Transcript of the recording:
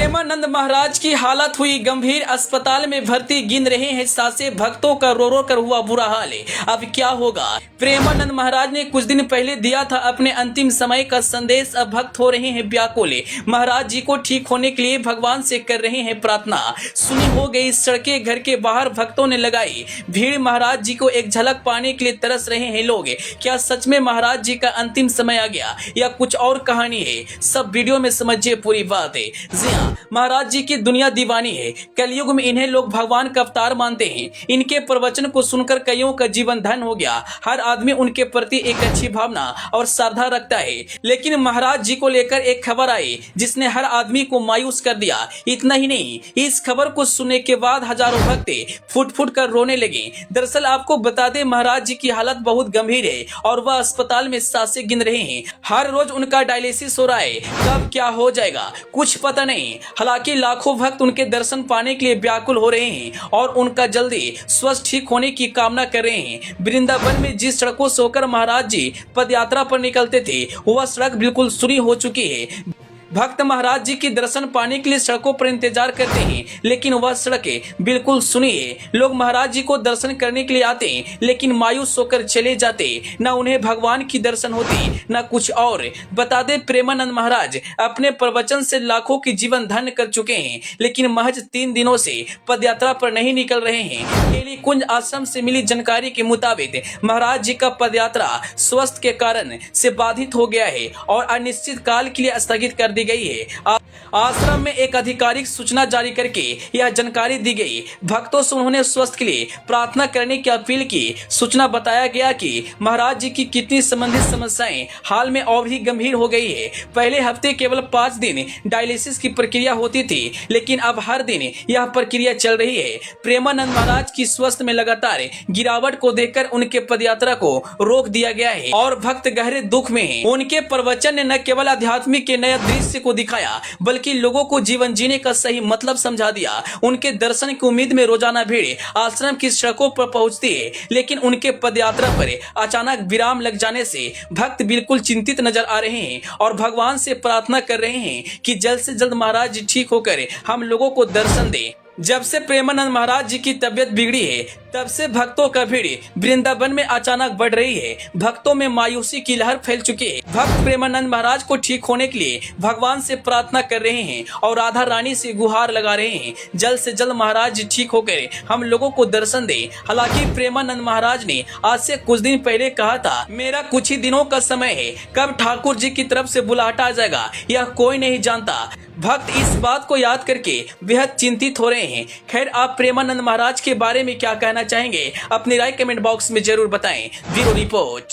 प्रेमानंद महाराज की हालत हुई गंभीर, अस्पताल में भर्ती, गिन रहे हैं सांसें, भक्तों का रो रो कर हुआ बुरा हाल है। अब क्या होगा? प्रेमानंद महाराज ने कुछ दिन पहले दिया था अपने अंतिम समय का संदेश। अब भक्त हो रहे हैं व्याकुल, महाराज जी को ठीक होने के लिए भगवान से कर रहे हैं प्रार्थना। सुनी हो गई सड़कें, घर के बाहर भक्तों ने लगाई भीड़, महाराज जी को एक झलक पाने के लिए तरस रहे हैं लोग। क्या सच में महाराज जी का अंतिम समय आ गया या कुछ और कहानी है? सब वीडियो में समझिए पूरी बात है। जी हाँ, महाराज जी की दुनिया दीवानी है। कलयुग में इन्हें लोग भगवान का अवतार मानते हैं। इनके प्रवचन को सुनकर कईयों का जीवन धन हो गया। हर आदमी उनके प्रति एक अच्छी भावना और श्रद्धा रखता है। लेकिन महाराज जी को लेकर एक खबर आई जिसने हर आदमी को मायूस कर दिया। इतना ही नहीं, इस खबर को सुनने के बाद हजारों भक्त फुट फुट कर रोने लगे। दरअसल आपको बता दें, महाराज जी की हालत बहुत गंभीर है और वह अस्पताल में सांसें गिन रहे हैं। हर रोज उनका डायलिसिस हो रहा है। कब क्या हो जाएगा कुछ पता नहीं। हालांकि लाखों भक्त उनके दर्शन पाने के लिए व्याकुल हो रहे हैं और उनका जल्दी स्वस्थ ठीक होने की कामना कर रहे हैं। वृंदावन में जिस सड़कों से होकर महाराज जी पदयात्रा पर निकलते थे, वह सड़क बिल्कुल सूनी हो चुकी है। भक्त महाराज जी की दर्शन पाने के लिए सड़कों पर इंतजार करते हैं, लेकिन वह सड़कें बिल्कुल सुनी है। लोग महाराज जी को दर्शन करने के लिए आते हैं, लेकिन मायूस होकर चले जाते। न उन्हें भगवान की दर्शन होती, न कुछ और। बता दें, प्रेमानंद महाराज अपने प्रवचन से लाखों की जीवन धन्य कर चुके हैं, लेकिन महज 3 दिनों से पदयात्रा पर नहीं निकल रहे हैं। केली कुंज आश्रम से मिली जानकारी के मुताबिक महाराज जी का पदयात्रा स्वास्थ्य के कारण से बाधित हो गया है और अनिश्चित काल के लिए स्थगित कर दी गई है। आश्रम में एक आधिकारिक सूचना जारी करके यह जानकारी दी गई। भक्तों से उन्होंने स्वास्थ्य के लिए प्रार्थना करने की अपील की। सूचना बताया गया कि महाराज जी की किडनी संबंधित समस्याएं हाल में और भी गंभीर हो गई है। पहले हफ्ते केवल 5 दिन डायलिसिस की प्रक्रिया होती थी, लेकिन अब हर दिन यह प्रक्रिया चल रही है। प्रेमानंद महाराज की स्वास्थ्य में लगातार गिरावट को देखकर उनके पदयात्रा को रोक दिया गया है और भक्त गहरे दुख में हैं। उनके प्रवचन ने न केवल आध्यात्मिक के नए दृश्य को दिखाया, बल्कि लोगों को जीवन जीने का सही मतलब समझा दिया। उनके दर्शन की उम्मीद में रोजाना भीड़ आश्रम की सड़कों पर पहुंचती है, लेकिन उनके पदयात्रा पर अचानक विराम लग जाने से भक्त बिल्कुल चिंतित नजर आ रहे हैं और भगवान से प्रार्थना कर रहे हैं कि जल्द से जल्द महाराज जी ठीक होकर हम लोगों को दर्शन दें। जब से प्रेमानंद महाराज जी की तबियत बिगड़ी है, तब से भक्तों का भीड़ वृंदावन में अचानक बढ़ रही है। भक्तों में मायूसी की लहर फैल चुकी है। भक्त प्रेमानंद महाराज को ठीक होने के लिए भगवान से प्रार्थना कर रहे हैं और राधा रानी से गुहार लगा रहे हैं, जल्द से जल्द महाराज जी ठीक होकर हम लोगों को दर्शन दें। हालांकि प्रेमानंद महाराज ने आज से कुछ दिन पहले कहा था, मेरा कुछ ही दिनों का समय है, कब ठाकुर जी की तरफ से बुलाहट आ जाएगा यह कोई नहीं जानता। भक्त इस बात को याद करके बेहद चिंतित हो रहे हैं। खैर, आप प्रेमानंद महाराज के बारे में क्या कहना चाहेंगे? अपनी राय कमेंट बॉक्स में जरूर बताएं। Bureau report.